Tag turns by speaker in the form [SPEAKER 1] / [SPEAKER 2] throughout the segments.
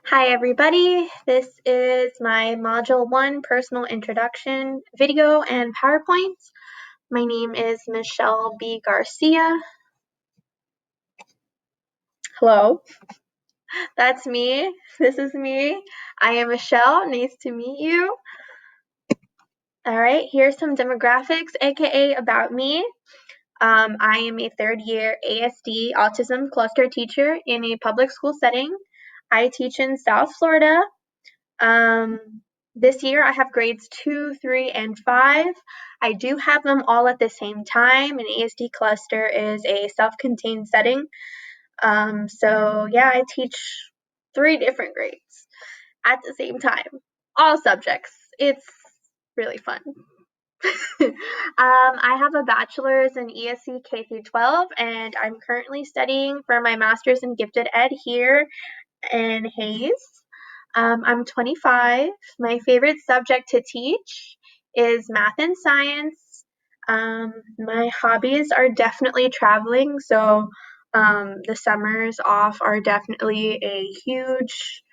[SPEAKER 1] Hi everybody, this is my Module 1 Personal Introduction video and PowerPoint. My name is Michelle B. Garcia. Hello, that's me. This is me. I am Michelle, nice to meet you. Alright, here's some demographics, aka about me. I am a third year ASD autism cluster teacher in a public school setting. I teach in South Florida. This year I have grades 2, 3, and 5. I do have them all at the same time. An ASD cluster is a self-contained setting. So yeah, I teach 3 different grades at the same time, all subjects. It's really fun. I have a bachelor's in ESC K through 12, and I'm currently studying for my master's in gifted ed here in Hayes. I'm 25. My favorite subject to teach is math and science. My hobbies are definitely traveling, so the summers off are definitely a huge,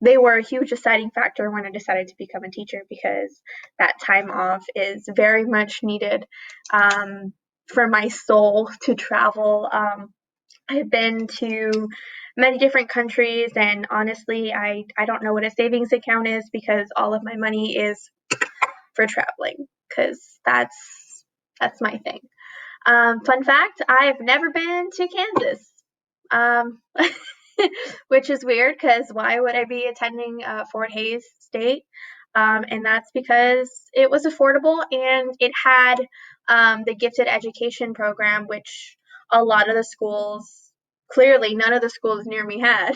[SPEAKER 1] they were a huge deciding factor when I decided to become a teacher because that time off is very much needed for my soul to travel. I've been to many different countries, and honestly, I don't know what a savings account is because all of my money is for traveling because that's my thing. Fun fact: I've never been to Kansas, um, which is weird because why would I be attending Fort Hays State? And that's because it was affordable and it had the gifted education program, which a lot of the schools, clearly none of the schools near me had.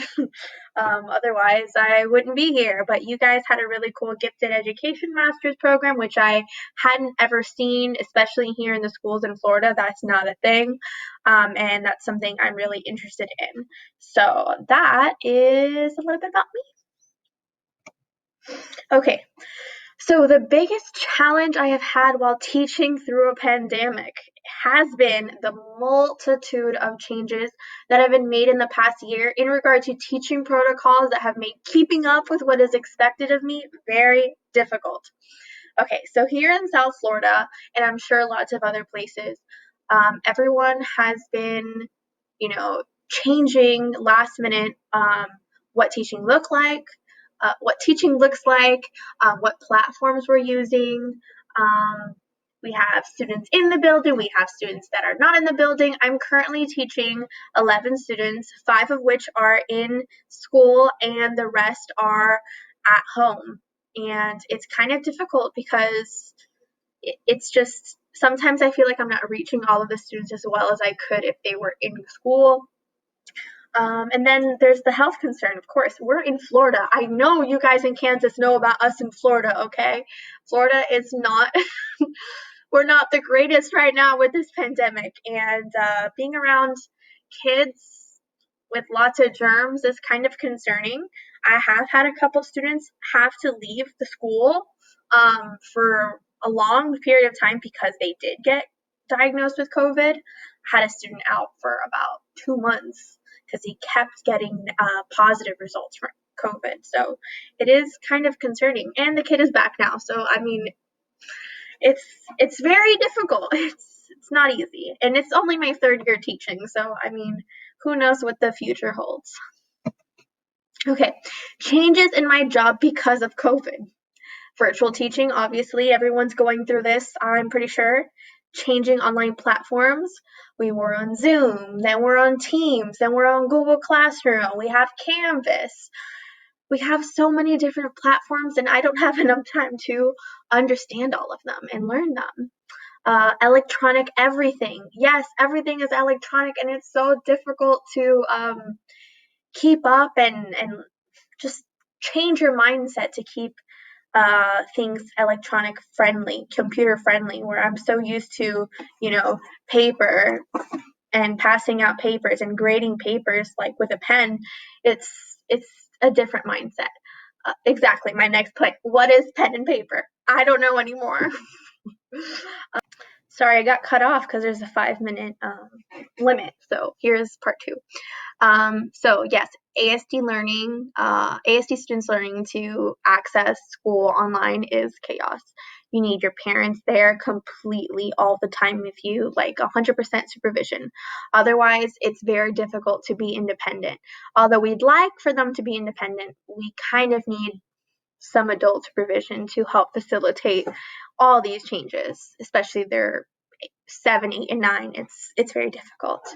[SPEAKER 1] Otherwise, I wouldn't be here. But you guys had a really cool gifted education master's program, which I hadn't ever seen, especially here in the schools in Florida. That's not a thing. And that's something I'm really interested in. So that is a little bit about me. Okay, so the biggest challenge I have had while teaching through a pandemic has been the multitude of changes that have been made in the past year in regard to teaching protocols that have made keeping up with what is expected of me very difficult. Okay, so here in South Florida, and I'm sure lots of other places, everyone has been, changing last minute what teaching look like, what teaching looks like, what platforms we're using. Um, we have students in the building, we have students that are not in the building. I'm currently teaching 11 students, 5 of which are in school, and the rest are at home. And it's kind of difficult because it's just sometimes I feel like I'm not reaching all of the students as well as I could if they were in school. And then there's the health concern, of course. We're in Florida. I know you guys in Kansas know about us in Florida, okay? Florida is not, we're not the greatest right now with this pandemic. And being around kids with lots of germs is kind of concerning. I have had a couple students have to leave the school for a long period of time because they did get diagnosed with COVID. I had a student out for about 2 months because he kept getting positive results from COVID. So it is kind of concerning. And the kid is back now. So I mean, it's it's very difficult. It's not easy, and it's only my third year teaching. So I mean, who knows what the future holds? Okay, changes in my job because of COVID. Virtual teaching, obviously, everyone's going through this. I'm pretty sure. Changing online platforms. We were on Zoom, then we're on Teams, then we're on Google Classroom, we have Canvas. We have so many different platforms, and I don't have enough time to understand all of them and learn them. Electronic everything. Yes, everything is electronic, and it's so difficult to keep up and just change your mindset to keep things electronic friendly, computer friendly, where I'm so used to, paper and passing out papers and grading papers like with a pen. It's a different mindset. Exactly. My next point. What is pen and paper? I don't know anymore. Sorry, I got cut off because there's a 5-minute limit. So here's part 2. So yes, ASD students learning to access school online is chaos. You need your parents there completely all the time with you, like 100% supervision. Otherwise, it's very difficult to be independent. Although we'd like for them to be independent, we kind of need some adult supervision to help facilitate all these changes, especially they're 7, 8, and 9. It's very difficult.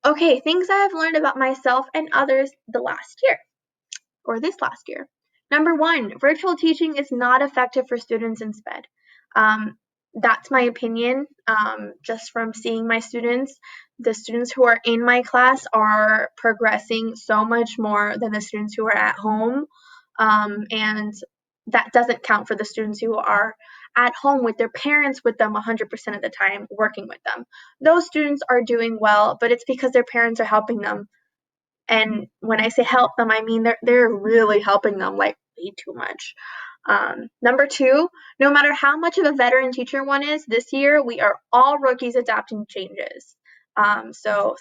[SPEAKER 1] Okay, things I have learned about myself and others this last year. Number 1, virtual teaching is not effective for students in SPED. That's my opinion, just from seeing my students. The students who are in my class are progressing so much more than the students who are at home, and that doesn't count for the students who are at home with their parents with them 100% of the time, working with them. Those students are doing well, but it's because their parents are helping them. And when I say help them, I mean they're really helping them, like, way too much. Number 2, no matter how much of a veteran teacher one is, this year we are all rookies adapting changes. So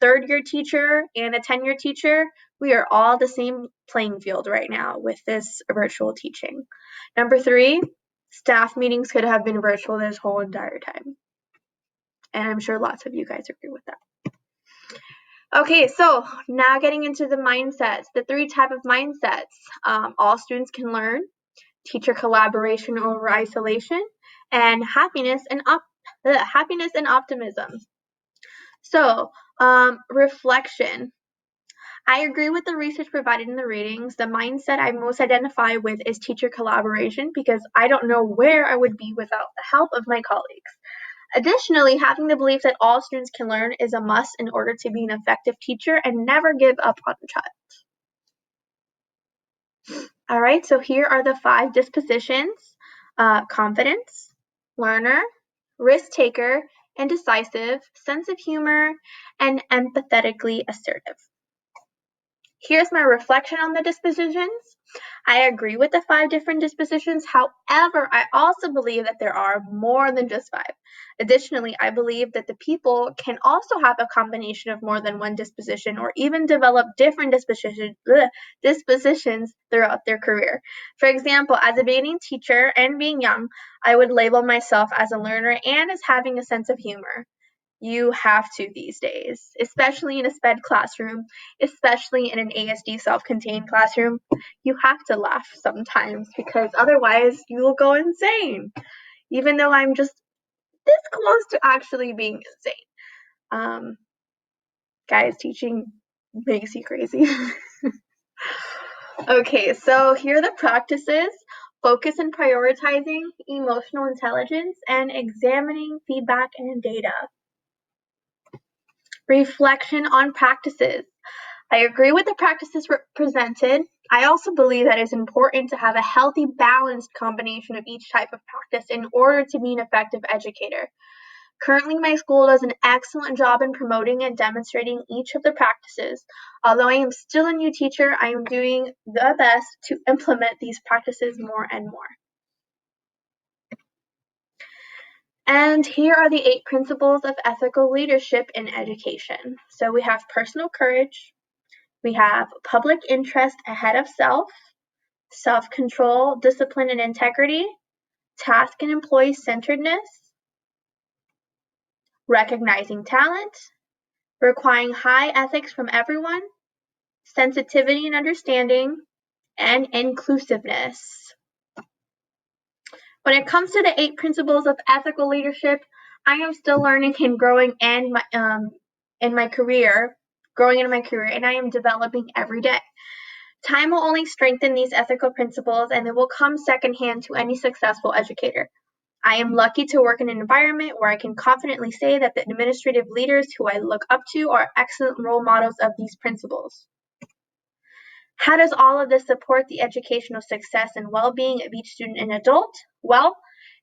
[SPEAKER 1] third year teacher and a 10-year teacher, we are all the same playing field right now with this virtual teaching. Number 3, staff meetings could have been virtual this whole entire time. And I'm sure lots of you guys agree with that. Okay, so now getting into the mindsets, the 3 type of mindsets. All students can learn, teacher collaboration over isolation, and happiness and optimism. So, reflection. I agree with the research provided in the readings. The mindset I most identify with is teacher collaboration, because I don't know where I would be without the help of my colleagues. Additionally, having the belief that all students can learn is a must in order to be an effective teacher and never give up on a child. All right, so here are the 5 dispositions: confidence, learner, risk taker, indecisive, sense of humor, and empathetically assertive. Here's my reflection on the dispositions. I agree with the 5 different dispositions. However, I also believe that there are more than just 5. Additionally, I believe that the people can also have a combination of more than one disposition, or even develop different dispositions throughout their career. For example, as a beginning teacher and being young, I would label myself as a learner and as having a sense of humor. You have to these days, especially in a SPED classroom, especially in an ASD self-contained classroom. You have to laugh sometimes, because otherwise you will go insane, even though I'm just this close to actually being insane. Guys, teaching makes you crazy. Okay, so here are the practices: focus and prioritizing, emotional intelligence, and examining feedback and data. Reflection on practices. I agree with the practices presented. I also believe that it's important to have a healthy, balanced combination of each type of practice in order to be an effective educator. Currently, my school does an excellent job in promoting and demonstrating each of the practices. Although I am still a new teacher, I am doing the best to implement these practices more and more. And here are the 8 principles of ethical leadership in education. So we have personal courage, we have public interest ahead of self-control, discipline and integrity, task and employee centeredness, recognizing talent, requiring high ethics from everyone, sensitivity and understanding, and inclusiveness. When it comes to the 8 principles of ethical leadership, I am still learning and growing in my career, and I am developing every day. Time will only strengthen these ethical principles, and they will come secondhand to any successful educator. I am lucky to work in an environment where I can confidently say that the administrative leaders who I look up to are excellent role models of these principles. How does all of this support the educational success and well-being of each student and adult? Well,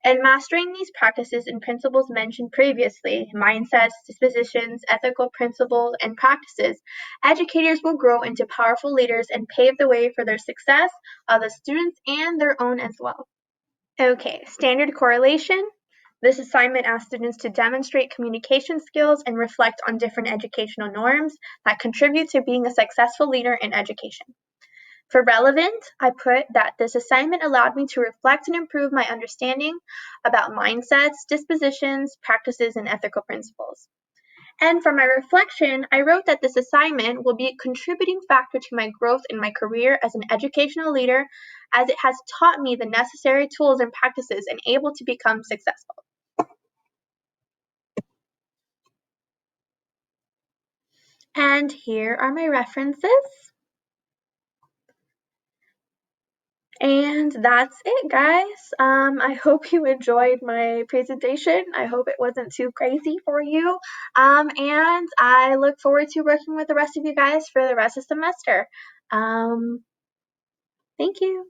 [SPEAKER 1] in mastering these practices and principles mentioned previously, mindsets, dispositions, ethical principles, and practices, educators will grow into powerful leaders and pave the way for their success of the students and their own as well. Okay, standard correlation. This assignment asks students to demonstrate communication skills and reflect on different educational norms that contribute to being a successful leader in education. For relevant, I put that this assignment allowed me to reflect and improve my understanding about mindsets, dispositions, practices, and ethical principles. And for my reflection, I wrote that this assignment will be a contributing factor to my growth in my career as an educational leader, as it has taught me the necessary tools and practices and able to become successful. And here are my references. And that's it, guys. I hope you enjoyed my presentation. I hope it wasn't too crazy for you. And I look forward to working with the rest of you guys for the rest of the semester. Thank you.